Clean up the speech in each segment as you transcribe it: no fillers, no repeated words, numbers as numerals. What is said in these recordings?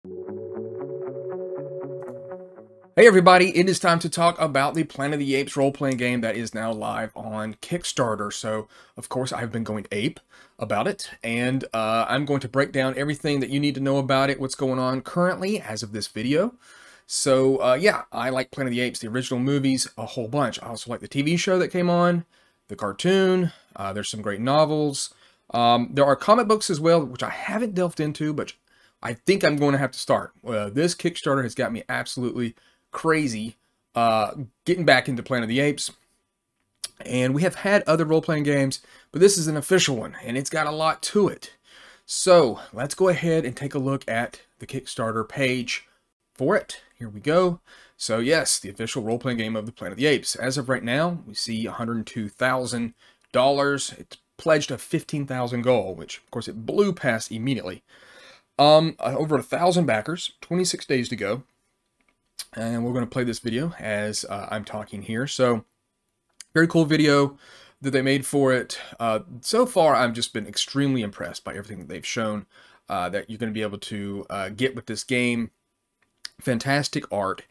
Hey everybody, it is time to talk about the Planet of the Apes role-playing game that is now live on Kickstarter. So, of course, I've been going ape about it, and I'm going to break down everything that you need to know about it, what's going on currently as of this video. So, yeah, I like Planet of the Apes, the original movies, a whole bunch. I also like the TV show that came on, the cartoon, there's some great novels. There are comic books as well, which I haven't delved into, but I think I'm going to have to start. This Kickstarter has got me absolutely crazy getting back into Planet of the Apes. And we have had other role-playing games, but this is an official one, and it's got a lot to it. So let's go ahead and take a look at the Kickstarter page for it. Here we go. So yes, the official role-playing game of the Planet of the Apes. As of right now, we see $102,000. It's pledged a $15,000 goal, which of course it blew past immediately. Over 1,000 backers, 26 days to go. And we're going to play this video as I'm talking here. So, very cool video that they made for it. So far, I've just been extremely impressed by everything that they've shown that you're going to be able to get with this game. Fantastic art.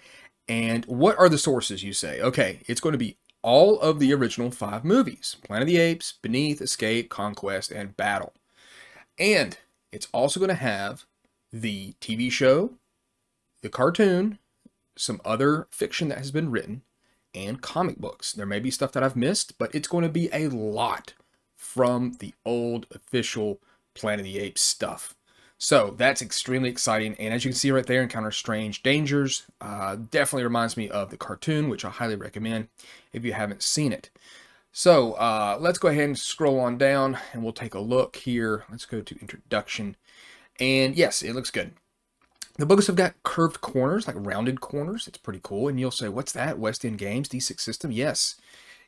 And what are the sources, you say? Okay, it's going to be all of the original 5 movies. Planet of the Apes, Beneath, Escape, Conquest, and Battle. And it's also going to have the TV show, the cartoon, some other fiction that has been written, and comic books. There may be stuff that I've missed, but it's going to be a lot from the old official Planet of the Apes stuff. So that's extremely exciting, and as you can see right there, Encounter Strange Dangers definitely reminds me of the cartoon, which I highly recommend if you haven't seen it. So let's go ahead and scroll on down, and we'll take a look here. Let's go to Introduction, and yes, it looks good. The books have got curved corners, like rounded corners. It's pretty cool. And you'll say, what's that? West End Games, D6 system? Yes,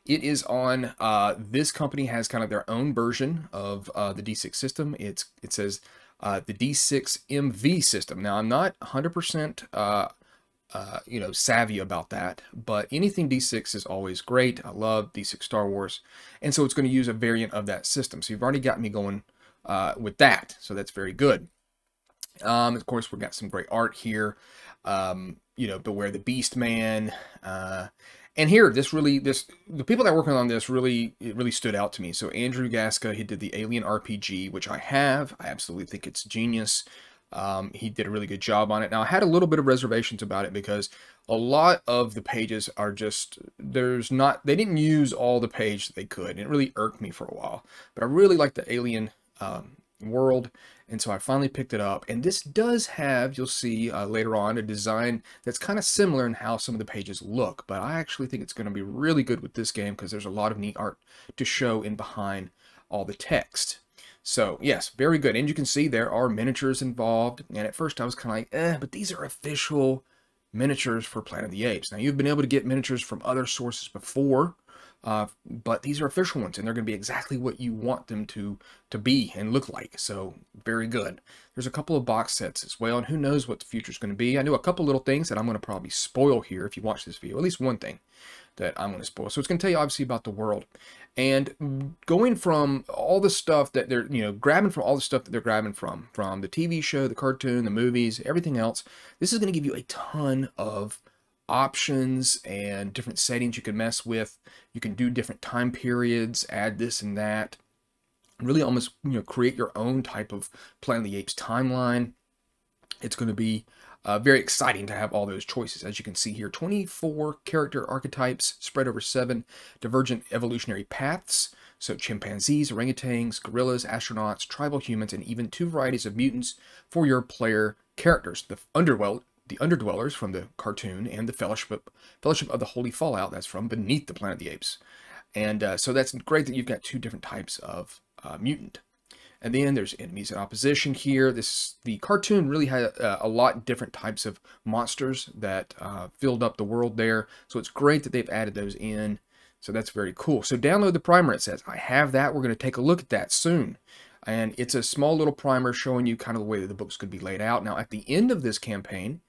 it is on, this company has kind of their own version of the D6 system. It says the D6 MV system. Now, I'm not 100% savvy about that, but anything D6 is always great. I love D6 Star Wars. And so it's going to use a variant of that system. So you've already got me going with that. So that's very good. Of course, we've got some great art here. Beware the Beast Man. And here, the people that are working on this really stood out to me. So Andrew Gaska, he did the Alien RPG, which I have. I absolutely think it's genius. He did a really good job on it. Now, I had a little bit of reservations about it because a lot of the pages are just, they didn't use all the page that they could. And it really irked me for a while. But I really like the Alien world, and so I finally picked it up. And this does have, you'll see later on, a design that's kind of similar in how some of the pages look, but I actually think it's going to be really good with this game because there's a lot of neat art to show in behind all the text. So yes, very good. And you can see there are miniatures involved, and at first I was kind of like, but these are official miniatures for Planet of the Apes. Now, you've been able to get miniatures from other sources before, but these are official ones, and they're going to be exactly what you want them to be and look like. So very good. There's a couple of box sets as well, and who knows what the future is going to be. I know a couple little things that I'm going to probably spoil here if you watch this video. At least one thing that I'm going to spoil. So it's going to tell you obviously about the world, and going from all the stuff that they're grabbing from all the stuff that they're grabbing from the TV show, the cartoon, the movies, everything else. This is going to give you a ton of options and different settings you can mess with. You can do different time periods, add this and that, really almost create your own type of Planet of the Apes timeline. It's going to be very exciting to have all those choices. As you can see here, 24 character archetypes spread over 7 divergent evolutionary paths. So chimpanzees, orangutans, gorillas, astronauts, tribal humans, and even 2 varieties of mutants for your player characters. The Underdwellers from the cartoon, and the Fellowship of the Holy Fallout, that's from Beneath the Planet of the Apes. And so that's great that you've got 2 different types of mutant. And then there's enemies in opposition here. The cartoon really had a lot different types of monsters that filled up the world there. So it's great that they've added those in. So that's very cool. So download the primer, it says. I have that. We're going to take a look at that soon. And it's a small little primer showing you kind of the way that the book's could be laid out. Now, at the end of this campaign,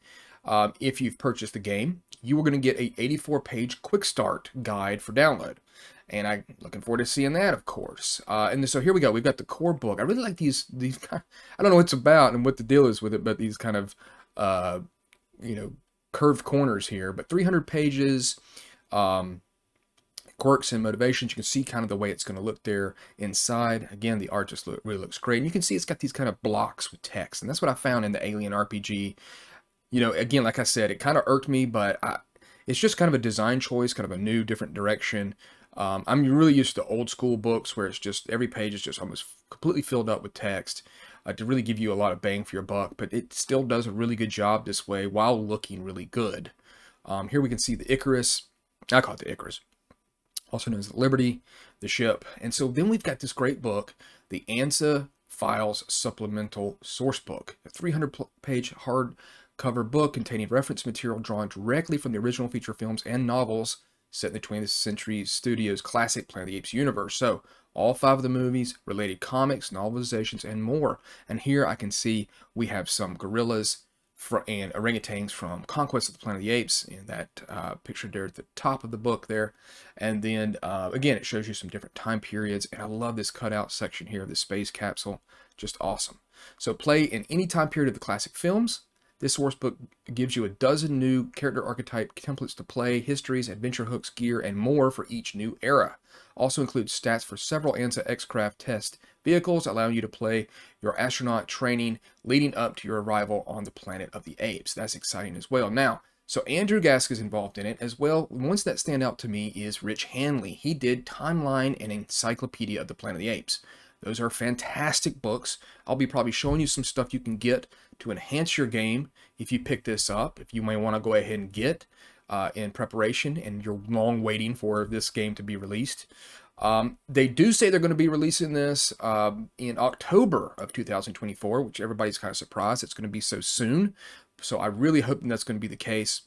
if you've purchased the game, you are going to get a 84-page quick start guide for download. And I'm looking forward to seeing that, of course. And so here we go. We've got the core book. I really like these I don't know what it's about and what the deal is with it, but these kind of you know, curved corners here, but 300 pages, quirks and motivations. You can see kind of the way it's going to look there inside. Again, the art just really looks great. And you can see it's got these kind of blocks with text. And that's what I found in the Alien RPG. You know, again, like I said, it kind of irked me, but it's just kind of a design choice, kind of a new, different direction. I'm really used to old school books where it's just every page is just almost completely filled up with text to really give you a lot of bang for your buck. But it still does a really good job this way while looking really good. Here we can see the Icarus. I call it the Icarus, also known as the Liberty, the ship. And so then we've got this great book, the ANSA Files Supplemental Source Book, a 300-page hardcover book containing reference material drawn directly from the original feature films and novels set in the 20th Century Studios' classic Planet of the Apes universe. So all 5 of the movies, related comics, novelizations, and more. And here I can see we have some gorillas and orangutans from Conquest of the Planet of the Apes in that picture there at the top of the book there. And then again, it shows you some different time periods, and I love this cutout section here of the space capsule. Just awesome. So play in any time period of the classic films. This source book gives you a dozen new character archetype templates to play, histories, adventure hooks, gear, and more for each new era. Also includes stats for several ANSA X-Craft test vehicles, allowing you to play your astronaut training leading up to your arrival on the Planet of the Apes. That's exciting as well. Now, so Andrew Gask is involved in it as well. Ones that stand out to me is Rich Hanley. He did Timeline and Encyclopedia of the Planet of the Apes. Those are fantastic books. I'll be probably showing you some stuff you can get to enhance your game if you pick this up, if you may want to go ahead and get in preparation and you're long waiting for this game to be released. They do say they're going to be releasing this in October of 2024, which everybody's kind of surprised it's going to be so soon. So I really hope that's going to be the case.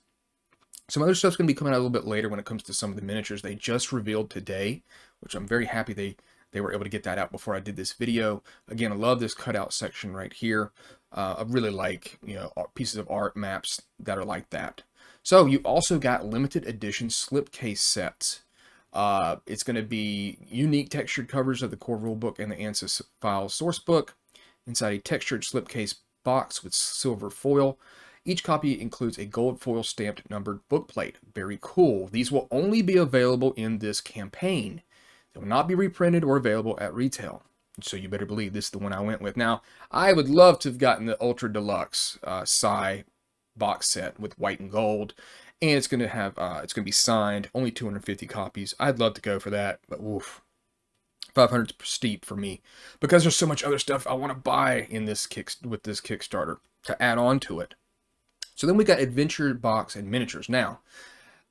Some other stuff's going to be coming out a little bit later when it comes to some of the miniatures they just revealed today, which I'm very happy they were able to get that out before I did this video. Again, I love this cutout section right here. I really like, you know, pieces of art, maps that are like that. So you've also got limited edition slipcase sets. It's going to be unique textured covers of the core rulebook and the ANSA Files source book inside a textured slipcase box with silver foil. Each copy includes a gold foil stamped numbered bookplate. Very cool. These will only be available in this campaign. They will not be reprinted or available at retail. So you better believe this is the one I went with. Now, I would love to have gotten the Ultra Deluxe Psy box set with white and gold. And it's going to have, it's going to be signed, only 250 copies. I'd love to go for that, but oof. 500's steep for me because there's so much other stuff I want to buy in this with this Kickstarter to add on to it. So then we got Adventure Box and Miniatures. Now,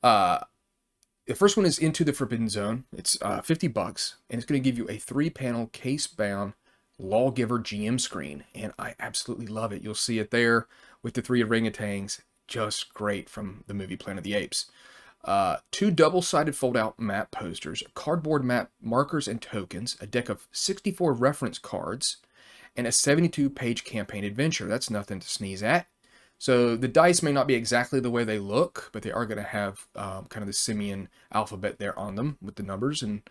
the first one is Into the Forbidden Zone. It's $50, and it's going to give you a 3-panel case-bound Lawgiver GM screen, and I absolutely love it. You'll see it there with the 3 orangutans, just great from the movie Planet of the Apes. 2 double-sided fold-out map posters, cardboard map markers and tokens, a deck of 64 reference cards, and a 72-page campaign adventure. That's nothing to sneeze at. So the dice may not be exactly the way they look, but they are going to have kind of the simian alphabet there on them with the numbers and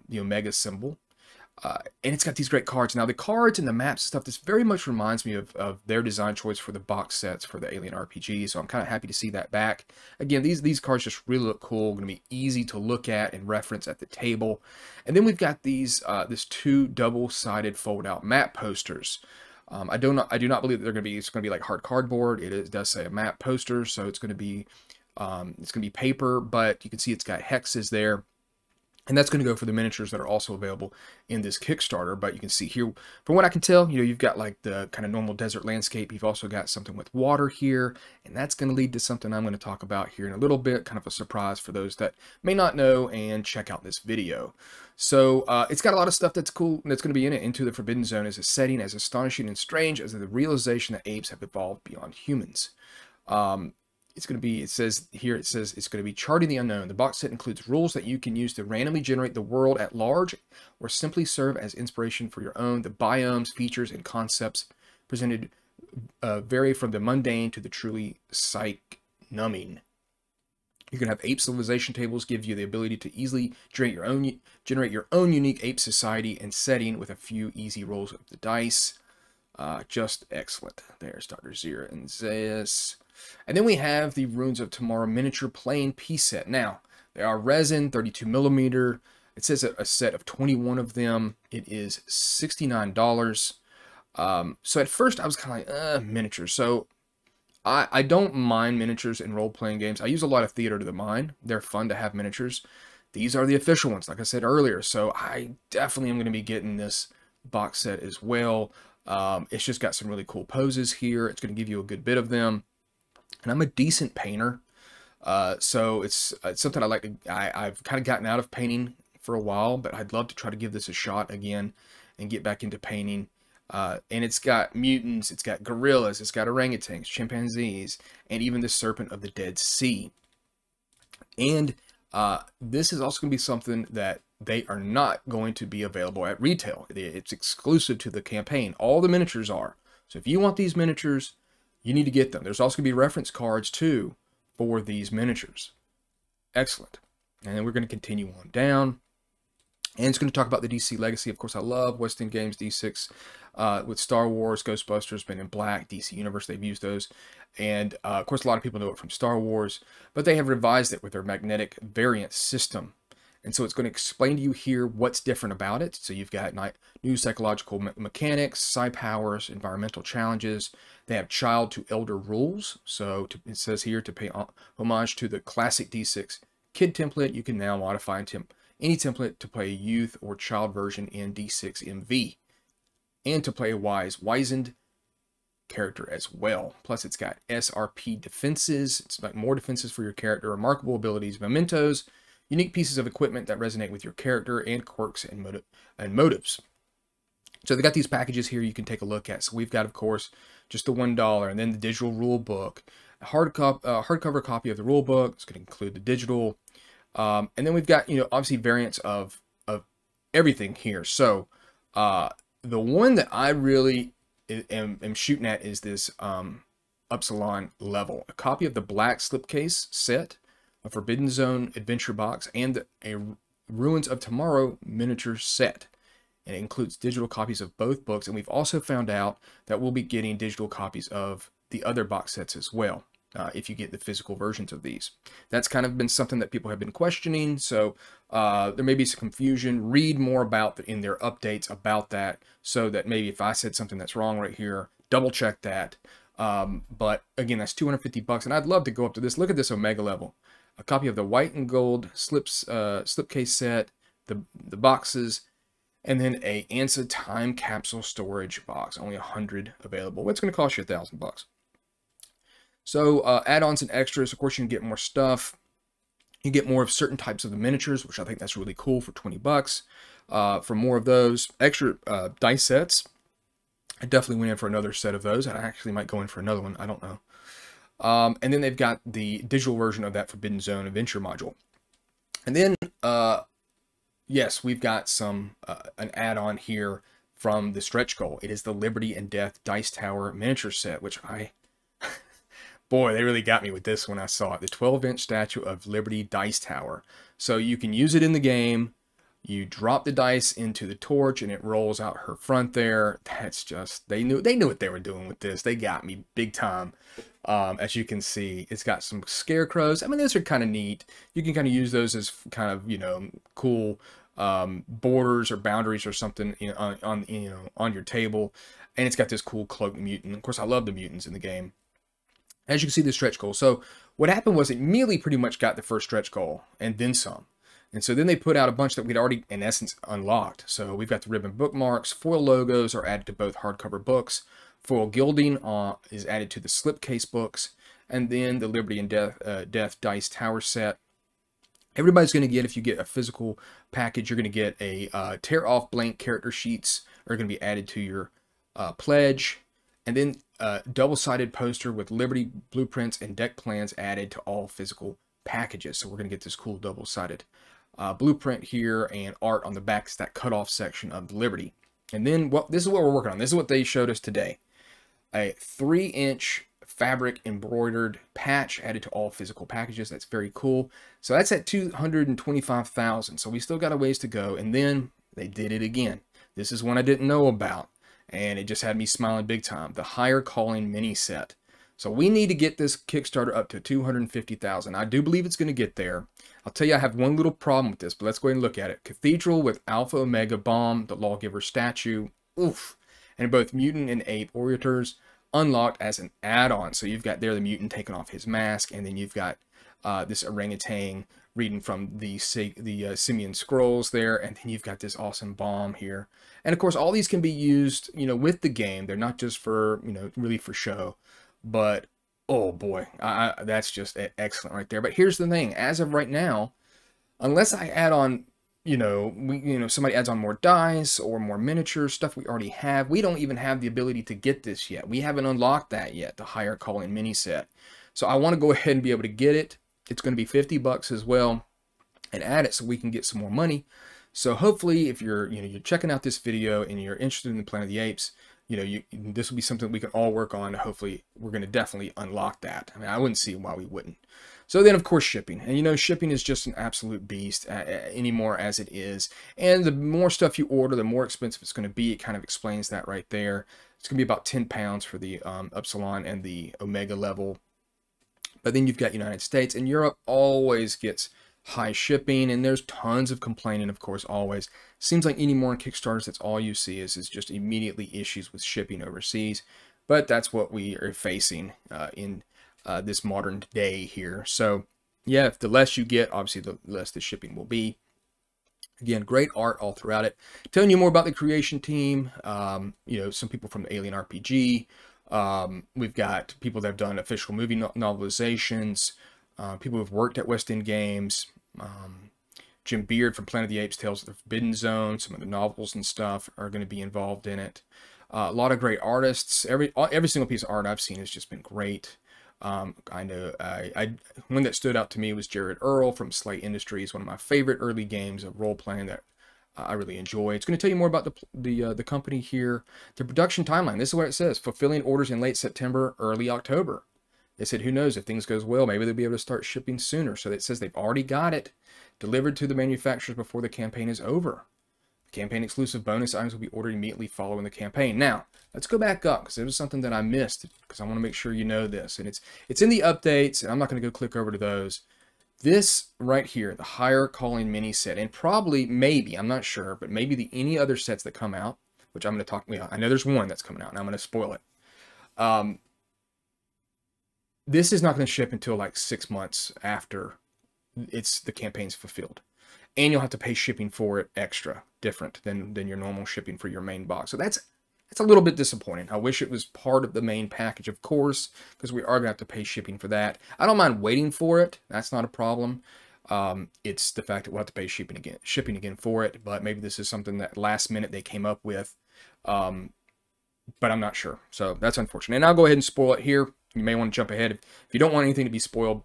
the omega symbol. And it's got these great cards. Now the cards and the maps and stuff, this very much reminds me of their design choice for the box sets for the Alien RPG. So I'm kind of happy to see that back. Again, these cards just really look cool. Going to be easy to look at and reference at the table. And then we've got these this 2 double-sided fold-out map posters. I do not believe that it's going to be like hard cardboard. It does say a map poster, so it's going to be paper, but you can see it's got hexes there. And that's going to go for the miniatures that are also available in this Kickstarter. But you can see here, from what I can tell, you know, you've got like the kind of normal desert landscape. You've also got something with water here, and that's going to lead to something I'm going to talk about here in a little bit, kind of a surprise for those that may not know and check out this video. So it's got a lot of stuff that's cool that's going to be in it. Into the Forbidden Zone is a setting as astonishing and strange as the realization that apes have evolved beyond humans. It's going to be, it says it's going to be charting the unknown. The box set includes rules that you can use to randomly generate the world at large or simply serve as inspiration for your own. The biomes, features, and concepts presented vary from the mundane to the truly psych-numbing. You can have ape civilization tables, give you the ability to easily generate your own unique ape society and setting with a few easy rolls of the dice. Just excellent. There's Dr. Zira and Zeus. And then we have the Runes of Tomorrow miniature plain piece set. Now, they are resin, 32 millimeter. It says a set of 21 of them. It is $69. So at first I was kind of like, miniatures. So I don't mind miniatures in role-playing games. I use a lot of Theater to the Mind. They're fun to have miniatures. These are the official ones, like I said earlier. So I definitely am going to be getting this box set as well. It's just got some really cool poses here. It's going to give you a good bit of them. And I'm a decent painter. So it's something I like to, I've kind of gotten out of painting for a while, but I'd love to try to give this a shot again and get back into painting. And it's got mutants, it's got gorillas, it's got orangutans, chimpanzees, and even the Serpent of the Dead Sea. And this is also going to be something that they are not going to be available at retail. It's exclusive to the campaign. All the miniatures are. So if you want these miniatures, you need to get them. There's also going to be reference cards too for these miniatures. Excellent. And then we're going to continue on down. And it's going to talk about the DC Legacy. Of course, I love West End Games D6 with Star Wars, Ghostbusters, Men in Black, DC Universe. They've used those. And, of course, a lot of people know it from Star Wars. But they have revised it with their magnetic variant system. And so it's going to explain to you here what's different about it. So you've got new psychological mechanics, psi powers, environmental challenges. They have child to elder rules. So it says here to pay homage to the classic D6 kid template. You can now modify any template to play a youth or child version in D6 MV. And to play a wizened character as well. Plus it's got SRP defenses. It's like more defenses for your character, remarkable abilities, mementos, unique pieces of equipment that resonate with your character, and quirks and motives. So they got these packages here you can take a look at. So we've got, of course, just the $1, and then the digital rule book, a hardcover copy of the rule book. It's going to include the digital, and then we've got, obviously variants of everything here. So the one that I really am shooting at is this Upsilon level, a copy of the Black Slipcase set, a Forbidden Zone adventure box, and a Ruins of Tomorrow miniature set. And it includes digital copies of both books, and we've also found out that we'll be getting digital copies of the other box sets as well, if you get the physical versions of these. That's kind of been something that people have been questioning, so there may be some confusion. Read more about in their updates about that, so that maybe if I said something that's wrong right here, double check that. But again, that's $250, and I'd love to go up to this. Look at this Omega level. A copy of the white and gold slipcase set, the boxes, and then a ANSA time capsule storage box. Only 100 available. It's going to cost you $1,000. So add-ons and extras. Of course, you can get more stuff. You get more of certain types of the miniatures, which I think that's really cool for $20. For more of those extra dice sets, I definitely went in for another set of those. I actually might go in for another one. I don't know. And then they've got the digital version of that Forbidden Zone adventure module. And then, yes, we've got some an add-on here from the stretch goal. It is the Liberty and Death Dice Tower miniature set, which boy, they really got me with this when I saw it. The 12-inch statue of Liberty Dice Tower. So you can use it in the game. You drop the dice into the torch and it rolls out her front there. That's just, they knew what they were doing with this. They got me big time. As you can see, it's got some scarecrows. I mean, those are kind of neat. You can kind of use those as kind of, cool borders or boundaries or something on your table. And it's got this cool cloaked mutant. Of course, I love the mutants in the game. As you can see, the stretch goal. So what happened was it immediately pretty much got the first stretch goal and then some. And so then they put out a bunch that we'd already, in essence, unlocked. So we've got the ribbon bookmarks. Foil logos are added to both hardcover books. Foil gilding is added to the slipcase books. And then the Liberty and Death Dice Tower set. Everybody's going to get, if you get a physical package, you're going to get a tear-off blank character sheets are going to be added to your pledge. And then a double-sided poster with Liberty blueprints and deck plans added to all physical packages. So we're going to get this cool double-sided blueprint here and art on the back. It's that cutoff section of Liberty. And then this is what we're working on. This is what they showed us today. A 3-inch fabric embroidered patch added to all physical packages. That's very cool. So that's at 225,000. So we still got a ways to go. And then they did it again. This is one I didn't know about. and it just had me smiling big time. The Higher Calling mini set. So we need to get this Kickstarter up to 250,000. I do believe it's going to get there. I'll tell you, I have one little problem with this, but let's go ahead and look at it. Cathedral with Alpha Omega Bomb, the Lawgiver statue. Oof. And both Mutant and Ape Orators unlocked as an add-on. So you've got there the mutant taking off his mask, and then you've got this orangutan reading from the Simeon scrolls there, and then you've got this awesome bomb here. And of course, all these can be used, you know, with the game. They're not just for, you know, really for show. But oh boy, that's just excellent right there. But here's the thing: as of right now, unless I add on, somebody adds on more dice or more miniatures, stuff we already have, we don't even have the ability to get this yet. We haven't unlocked that yet, the Higher Calling mini set. So I want to go ahead and be able to get it. It's going to be 50 bucks as well, and add it so we can get some more money. So hopefully, if you're checking out this video and you're interested in the Planet of the Apes, this will be something we can all work on. Hopefully, we're going to definitely unlock that. I mean, I wouldn't see why we wouldn't. So then, of course, shipping. And, shipping is just an absolute beast anymore as it is. And the more stuff you order, the more expensive it's going to be. It kind of explains that right there. It's going to be about 10 pounds for the Upsilon and the Omega level. But then you've got United States, and Europe always gets high shipping, and there's tons of complaining, of course, always. Seems like anymore in Kickstarters, that's all you see is just immediately issues with shipping overseas. But that's what we are facing in this modern day here. So yeah, if the less you get, obviously the less the shipping will be. Again, great art all throughout it. Telling you more about the creation team, some people from the Alien RPG. We've got people that have done official movie novelizations, people who've worked at West End Games, Jim Beard from Planet of the Apes, Tales of the Forbidden Zone, some of the novels and stuff are going to be involved in it. A lot of great artists. Every single piece of art I've seen has just been great. I know one that stood out to me was Jared Earl from Slate Industries, one of my favorite early games of role-playing that I really enjoy. It's going to tell you more about the company here. The production timeline, this is what it says: fulfilling orders in late September, early October. They said, who knows, if things goes well, maybe they'll be able to start shipping sooner. So it says they've already got it delivered to the manufacturers before the campaign is over. Campaign exclusive bonus items will be ordered immediately following the campaign. Now, let's go back up, because it was something that I missed, because I want to make sure you know this. And it's in the updates, and I'm not going to go click over to those. This right here, the Higher Calling mini set, and probably, maybe, I'm not sure, but maybe any other sets that come out, which I'm going to talk, I know there's one that's coming out, and I'm going to spoil it. This is not going to ship until like 6 months after the campaign's fulfilled. And you'll have to pay shipping for it extra, different than your normal shipping for your main box. So that's a little bit disappointing. I wish it was part of the main package, of course, because we are going to have to pay shipping for that. I don't mind waiting for it. That's not a problem. It's the fact that we'll have to pay shipping again for it. But maybe this is something that last minute they came up with. But I'm not sure. So that's unfortunate. And I'll go ahead and spoil it here. You may want to jump ahead if you don't want anything to be spoiled.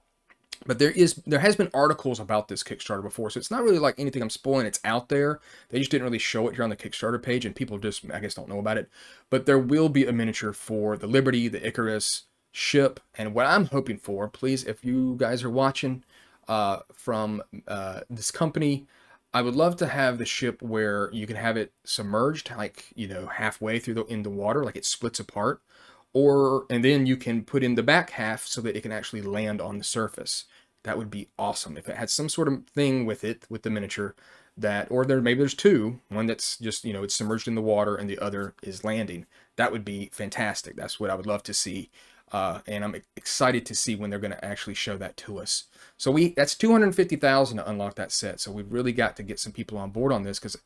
But there has been articles about this Kickstarter before, so it's not really like anything I'm spoiling. It's out there. They just didn't really show it here on the Kickstarter page, and people just, I guess, don't know about it. But there will be a miniature for the Liberty, the Icarus ship, and what I'm hoping for, please, if you guys are watching from this company, I would love to have the ship where you can have it submerged, like, halfway through in the water, like it splits apart. And then you can put in the back half so that it can actually land on the surface. That would be awesome if it had some sort of thing with it, with the miniature, maybe there's two, one that's just, it's submerged in the water and the other is landing. That would be fantastic. That's what I would love to see. And I'm excited to see when they're going to actually show that to us. So that's 250,000 to unlock that set. So we've really got to get some people on board on this, because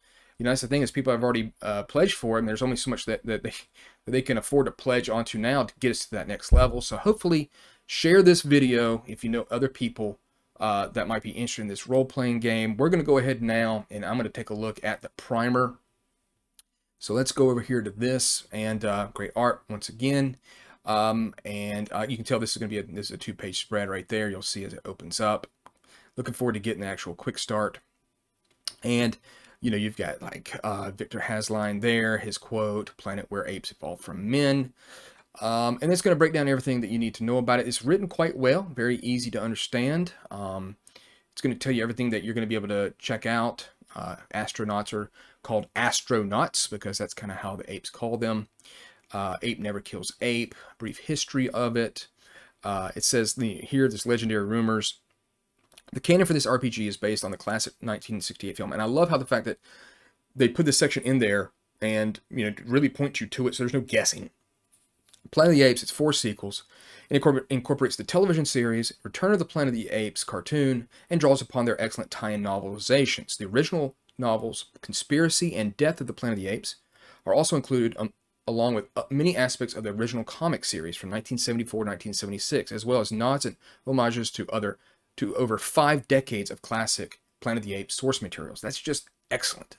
that's the thing, is people have already pledged for it, and there's only so much that they can afford to pledge onto now to get us to that next level. So hopefully share this video if you know other people that might be interested in this role-playing game. We're going to go ahead now, and I'm going to take a look at the primer. So let's go over here to this, and great art once again. And you can tell this is going to be this is a 2-page spread right there. You'll see as it opens up. Looking forward to getting the actual quick start. And you've got like Victor Hasline there, his quote, "Planet where apes evolved from men." And it's going to break down everything that you need to know about it. It's written quite well, very easy to understand. It's going to tell you everything that you're going to be able to check out. Astronauts are called astronauts, because that's kind of how the apes call them. Ape never kills ape. Brief history of it. It says here, this legendary rumors. The canon for this RPG is based on the classic 1968 film, and I love how the fact that they put this section in there and, you know, really point you to it, so there's no guessing. Planet of the Apes, it's 4 sequels, and incorporates the television series Return of the Planet of the Apes cartoon, and draws upon their excellent tie-in novelizations. The original novels, Conspiracy and Death of the Planet of the Apes, are also included along with many aspects of the original comic series from 1974 to 1976, as well as nods and homages to over 5 decades of classic Planet of the Apes source materials. That's just excellent.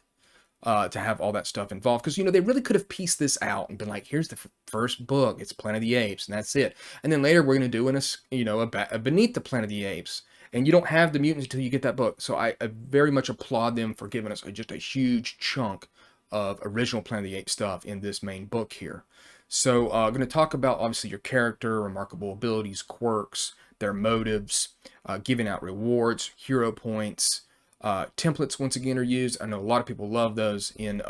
To have all that stuff involved, because, you know, they really could have pieced this out and been like, here's the first book, it's Planet of the Apes, and that's it. And then later we're going to do a Beneath the Planet of the Apes, and you don't have the mutants until you get that book. So I very much applaud them for giving us just a huge chunk of original Planet of the Apes stuff in this main book here. So I'm going to talk about, obviously, your character, remarkable abilities, quirks, their motives, giving out rewards, hero points. Templates, once again, are used. I know a lot of people love those in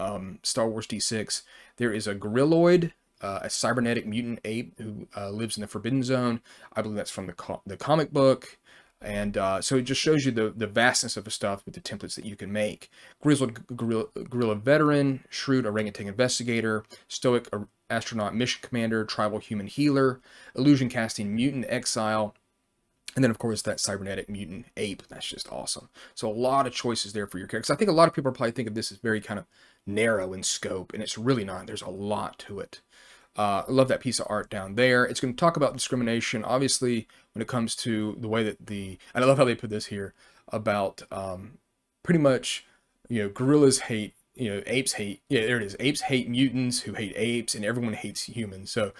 Star Wars D6. There is a Gorilloid, a cybernetic mutant ape who lives in the Forbidden Zone. I believe that's from the comic book. And so it just shows you the vastness of the stuff with the templates that you can make. Grizzled Gorilla Veteran, Shrewd Orangutan Investigator, Stoic Astronaut Mission Commander, Tribal Human Healer, Illusion Casting Mutant Exile, and then, of course, that cybernetic mutant ape. That's just awesome. So a lot of choices there for your characters. I think a lot of people probably think of this as very kind of narrow in scope, and it's really not. There's a lot to it. I love that piece of art down there. It's going to talk about discrimination, obviously, when it comes to the way that and I love how they put this here, about pretty much, you know, gorillas hate, you know, apes hate, yeah, there it is. Apes hate mutants who hate apes, and everyone hates humans. So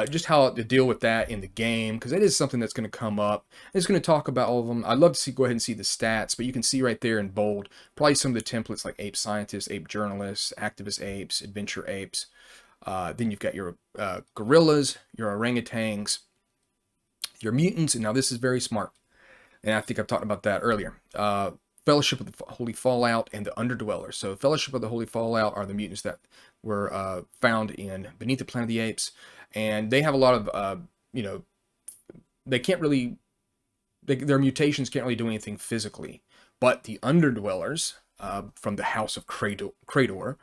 just how to deal with that in the game, because it is something that's going to come up. It's going to talk about all of them. I'd love to go ahead and see the stats, but you can see right there in bold, probably some of the templates like ape scientists, ape journalists, activist apes, adventure apes. Then you've got your gorillas, your orangutans, your mutants, and now this is very smart. And I think I've talked about that earlier. Fellowship of the Holy Fallout and the Underdwellers. So Fellowship of the Holy Fallout are the mutants that were found in Beneath the Planet of the Apes. And they have a lot of, you know, they can't really, their mutations can't really do anything physically. But the Underdwellers, from the House of Krator,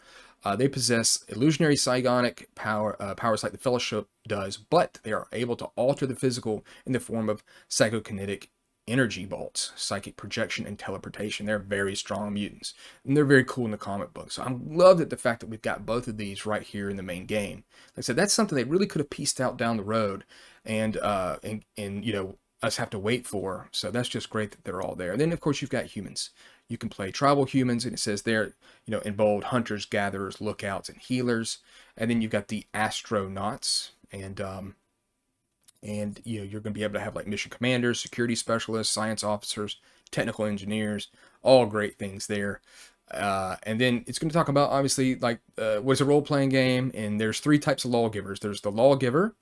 they possess illusionary psionic powers like the Fellowship does, but they are able to alter the physical in the form of psychokinetic energy bolts, psychic projection, and teleportation. They're very strong mutants, and they're very cool in the comic book. So I love that the fact that we've got both of these right here in the main game. Like I said, that's something they really could have pieced out down the road, and you know, us have to wait for. So that's just great that they're all there. And then, of course, you've got humans. You can play tribal humans, and it says there, you know, in bold, hunters, gatherers, lookouts, and healers. And then you've got the astronauts, and you know, you're going to be able to have like mission commanders, security specialists, science officers, technical engineers, all great things there. And then it's going to talk about, obviously, like what's a role-playing game, and there's 3 types of lawgivers. There's the lawgiver,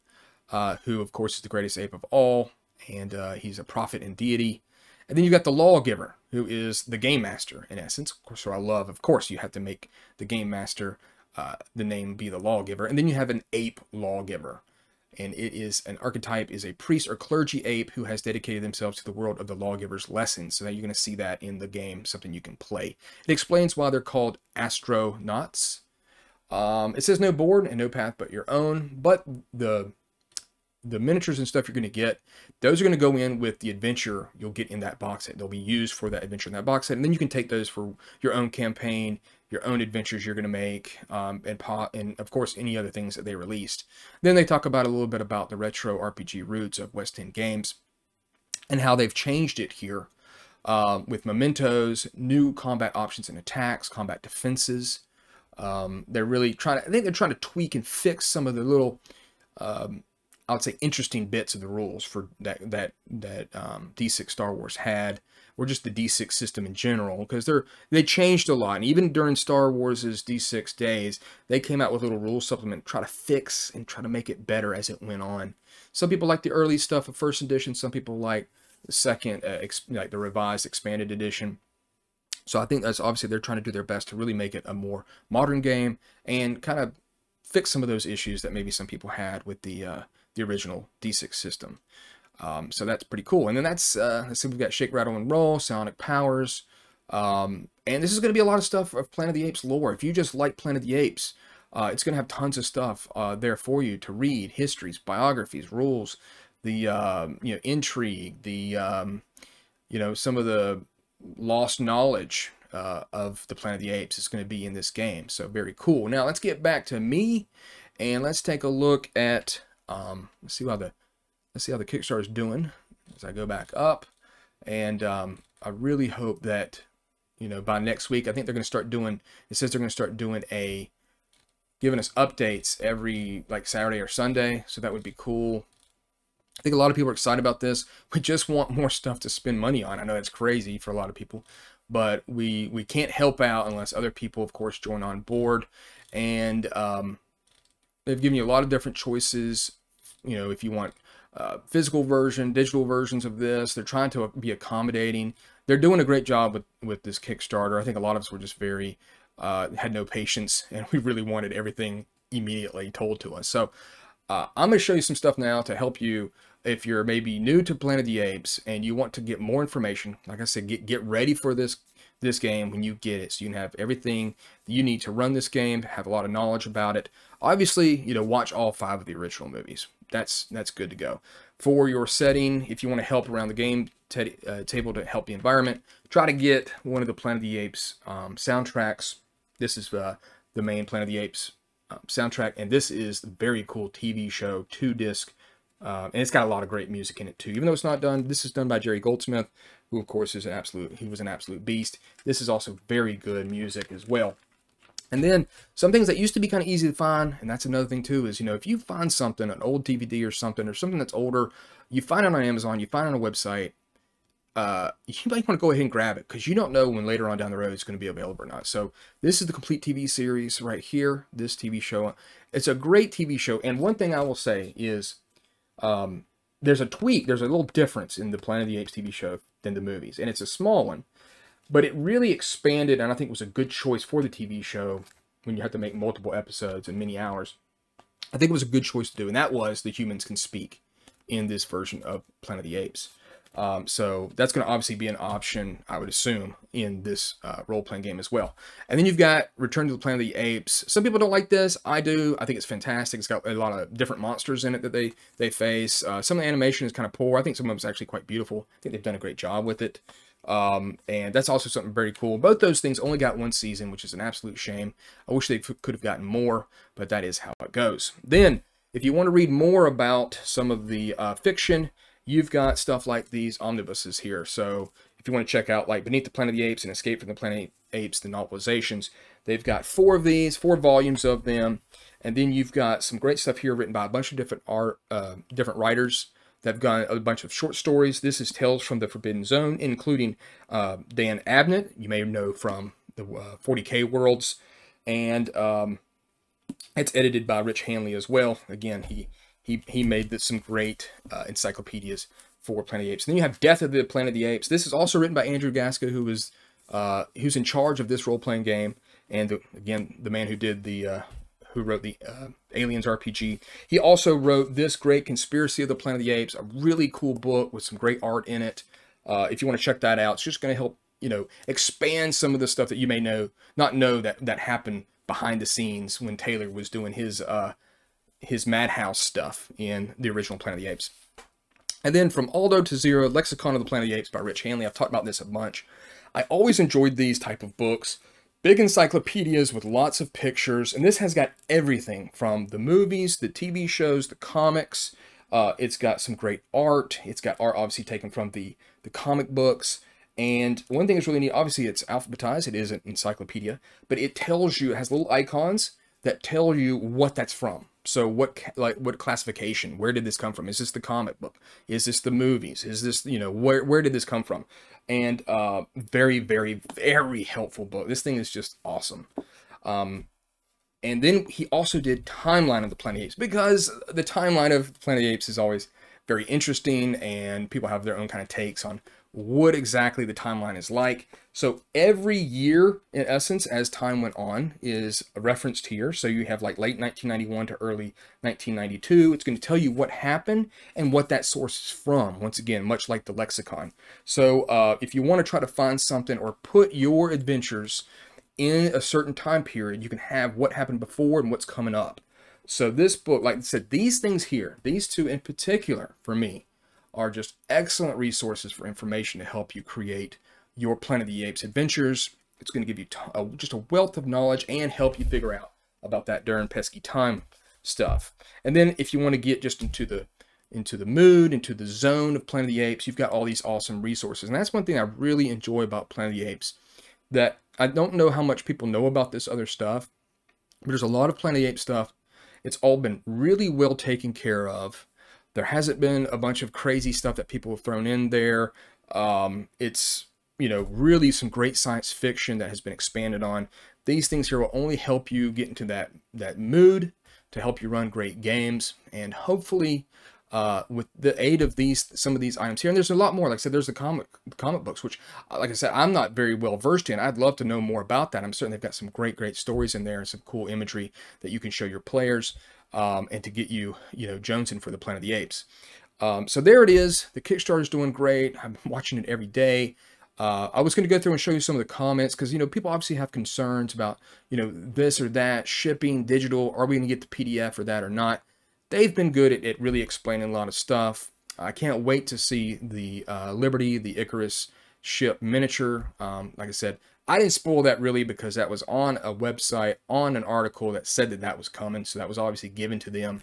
who of course is the greatest ape of all, and he's a prophet and deity. And then you've got the lawgiver, who is the game master in essence. Of course, so I love, of course, you have to make the game master, the name be the lawgiver. And then you have an ape lawgiver. And it is an archetype, is a priest or clergy ape who has dedicated themselves to the world of the lawgiver's lessons. So that you're going to see that in the game, something you can play. It explains why they're called astronauts. It says no board and no path but your own, but the miniatures and stuff you're going to get, those are going to go in with the adventure you'll get in that box set. They'll be used for that adventure in that box set, and then you can take those for your own campaign, your own adventures you're going to make, and of course any other things that they released. Then they talk about a little bit about the retro RPG roots of West End Games and how they've changed it here with mementos, new combat options and attacks, combat defenses. They're really trying to, I think they're trying to tweak and fix some of the little I would say interesting bits of the rules for that D6 Star Wars had, or just the D6 system in general, because they changed a lot. And even during Star Wars's D6 days, they came out with a little rule supplement to try to fix and try to make it better as it went on. Some people like the early stuff of first edition. Some people like the second, like the revised expanded edition. So I think that's obviously they're trying to do their best to really make it a more modern game and kind of fix some of those issues that maybe some people had with the original D6 system. So that's pretty cool. And then that's, let's see, we've got Shake, Rattle, and Roll, Psionic Powers. And this is going to be a lot of stuff of Planet of the Apes lore. If you just like Planet of the Apes, it's going to have tons of stuff there for you to read: histories, biographies, rules, the intrigue, the some of the lost knowledge of the Planet of the Apes is going to be in this game. So very cool. Now let's get back to me, and let's take a look at let's see how the Kickstarter is doing as I go back up. And I really hope that by next week, I think they're going to start doing. It says they're going to start doing giving us updates every like Saturday or Sunday. So that would be cool. I think a lot of people are excited about this. We just want more stuff to spend money on. I know that's crazy for a lot of people, but we can't help out unless other people, of course, join on board. And they've given you a lot of different choices. If you want physical version, digital versions of this, they're trying to be accommodating. They're doing a great job with this Kickstarter. I think a lot of us were just very had no patience, and we really wanted everything immediately told to us. So I'm going to show you some stuff now to help you if you're maybe new to Planet of the Apes and you want to get more information. Like I said, get ready for this game when you get it, so you can have everything you need to run this game, have a lot of knowledge about it. Obviously, watch all 5 of the original movies. That's good to go. For your setting, if you want to help around the game table to help the environment, try to get one of the Planet of the Apes soundtracks. This is the main Planet of the Apes soundtrack, and this is the very cool TV show 2-disc, and it's got a lot of great music in it too. Even though it's not done, this is done by Jerry Goldsmith, who of course is he was an absolute beast. This is also very good music as well. And then some things that used to be kind of easy to find, and that's another thing too, is if you find something, an old DVD or something that's older, you find it on Amazon, you find it on a website, you might want to go ahead and grab it, because you don't know when later on down the road it's going to be available or not. So this is the complete TV series right here, this TV show. It's a great TV show, and one thing I will say is there's a little difference in the Planet of the Apes TV show than the movies, and it's a small one, but it really expanded, and I think was a good choice for the TV show when you have to make multiple episodes and many hours. I think it was a good choice to do, and that was the humans can speak in this version of Planet of the Apes. So that's going to obviously be an option, I would assume, in this role-playing game as well. And then you've got Return to the Planet of the Apes. Some people don't like this. I do. I think it's fantastic. It's got a lot of different monsters in it that they face. Some of the animation is kind of poor. I think some of it's actually quite beautiful. I think they've done a great job with it. And that's also something very cool. Both those things only got 1 season, which is an absolute shame. I wish they could have gotten more, but that is how it goes. Then, if you want to read more about some of the fiction, you've got stuff like these omnibuses here. So if you want to check out like Beneath the Planet of the Apes and Escape from the Planet of the Apes, the novelizations, they've got 4 of these, 4 volumes of them. And then you've got some great stuff here written by a bunch of different different writers. They've got a bunch of short stories. This is Tales from the Forbidden Zone, including Dan Abnett, you may know from the 40K Worlds. And it's edited by Rich Hanley as well. Again, he made some great encyclopedias for Planet of the Apes. And then you have Death of the Planet of the Apes. This is also written by Andrew Gasca, who's in charge of this role-playing game, and again, the man who did who wrote the Aliens RPG. He also wrote this great Conspiracy of the Planet of the Apes, a really cool book with some great art in it. If you want to check that out, it's just going to help expand some of the stuff that you may not know that happened behind the scenes when Taylor was doing his Madhouse stuff in the original Planet of the Apes. And then From Aldo to Zero, Lexicon of the Planet of the Apes by Rich Hanley. I've talked about this a bunch. I always enjoyed these type of books. Big encyclopedias with lots of pictures. And this has got everything from the movies, the TV shows, the comics. It's got some great art. It's got art obviously taken from the comic books. And one thing that's really neat, obviously it's alphabetized. It is an encyclopedia. But it tells you, it has little icons that tell you what that's from. So what classification? Where did this come from? Is this the comic book? Is this the movies? Is this, where did this come from? And very, very, very helpful book. This thing is just awesome. And then he also did Timeline of the Planet of the Apes, because the timeline of Planet of the Apes is always very interesting, and people have their own kind of takes on what exactly the timeline is like. So every year, in essence, as time went on, is referenced here. So you have like late 1991 to early 1992. It's going to tell you what happened and what that source is from. Once again, much like the lexicon. So if you want to try to find something or put your adventures in a certain time period, you can have what happened before and what's coming up. So this book, like I said, these things here, these two in particular, for me, are just excellent resources for information to help you create your Planet of the Apes adventures. It's going to give you just a wealth of knowledge and help you figure out about that darn pesky time stuff. And then if you want to get just into the mood, into the zone of Planet of the Apes, you've got all these awesome resources. And that's one thing I really enjoy about Planet of the Apes, that I don't know how much people know about this other stuff, but there's a lot of Planet of the Apes stuff. It's all been really well taken care of. There hasn't been a bunch of crazy stuff that people have thrown in there. It's, you know, really some great science fiction that has been expanded on. These things here will only help you get into that mood to help you run great games. And hopefully, with the aid of some of these items here, and there's a lot more. Like I said, there's the comic books, which, like I said, I'm not very well versed in. I'd love to know more about that. I'm certain they've got some great stories in there and some cool imagery that you can show your players. And to get you, jonesing for the Planet of the Apes. So there it is. The Kickstarter's doing great. I'm watching it every day. I was going to go through and show you some of the comments because, people obviously have concerns about, this or that, shipping, digital, are we going to get the PDF or that or not? They've been good at really explaining a lot of stuff. I can't wait to see the Liberty, the Icarus ship miniature. Like I said, I didn't spoil that really because that was on a website, on an article that said that was coming. So that was obviously given to them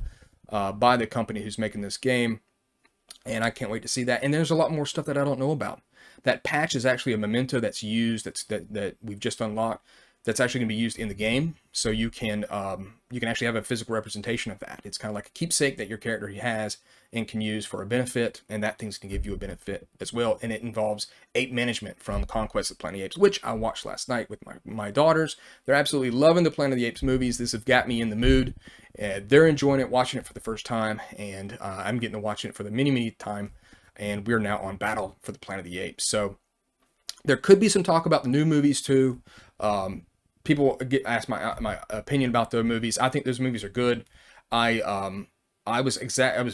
by the company who's making this game. And I can't wait to see that. And there's a lot more stuff that I don't know about. That patch is actually a memento that's used, that we've just unlocked, that's actually going to be used in the game. So you can actually have a physical representation of that. It's kind of like a keepsake that your character has and can use for a benefit, and that thing's going to give you a benefit as well. And it involves ape management from Conquest of the Planet of the Apes, which I watched last night with my daughters. They're absolutely loving the Planet of the Apes movies. This has got me in the mood. They're enjoying it, watching it for the first time, and I'm getting to watching it for the many time. And we're now on Battle for the Planet of the Apes. So there could be some talk about the new movies too. People ask my opinion about the movies. I think those movies are good. I was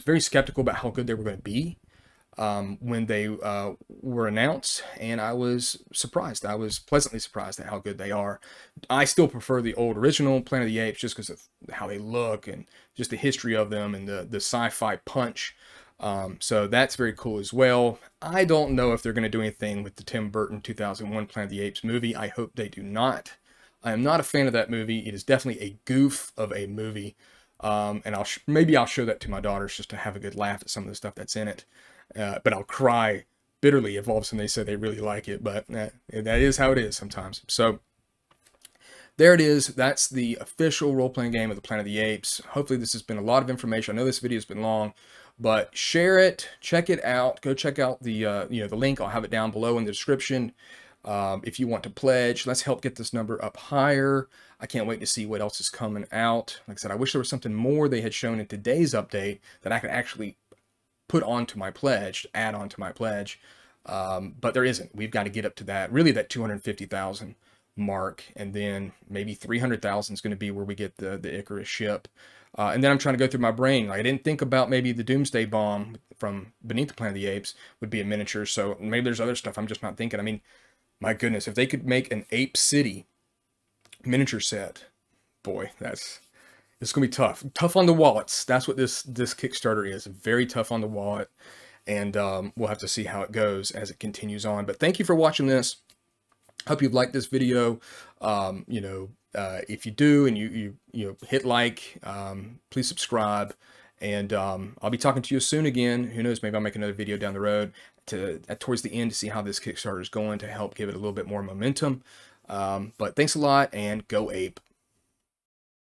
very skeptical about how good they were going to be when they were announced, and I was surprised. I was pleasantly surprised at how good they are. I still prefer the old original Planet of the Apes just because of how they look and just the history of them and the sci-fi punch. So that's very cool as well. I don't know if they're going to do anything with the Tim Burton 2001 Planet of the Apes movie. I hope they do not. I am not a fan of that movie. It is definitely a goof of a movie. And maybe I'll show that to my daughters just to have a good laugh at some of the stuff that's in it. But I'll cry bitterly if all of a sudden they say they really like it. But that is how it is sometimes. So there it is. That's the official role-playing game of the Planet of the Apes. Hopefully this has been a lot of information. I know this video has been long, but share it, check it out. Go check out the the link. I'll have it down below in the description. If you want to pledge, let's help get this number up higher. I can't wait to see what else is coming out. Like I said, I wish there was something more they had shown in today's update that I could actually put onto my pledge, add on to my pledge. But there isn't. We've got to get up to that 250,000 mark, and then maybe 300,000 is going to be where we get the Icarus ship. And then I'm trying to go through my brain. Like, I didn't think about maybe the Doomsday Bomb from Beneath the Planet of the Apes would be a miniature. So maybe there's other stuff I'm just not thinking. I mean, my goodness, if they could make an Ape City miniature set, boy, it's going to be tough. Tough on the wallets. That's what this Kickstarter is. Very tough on the wallet. And we'll have to see how it goes as it continues on. But thank you for watching this. Hope you've liked this video. If you do and you hit like, please subscribe. And I'll be talking to you soon again. Who knows, maybe I'll make another video down the road towards the end to see how this Kickstarter is going to help give it a little bit more momentum. But thanks a lot, and go Ape.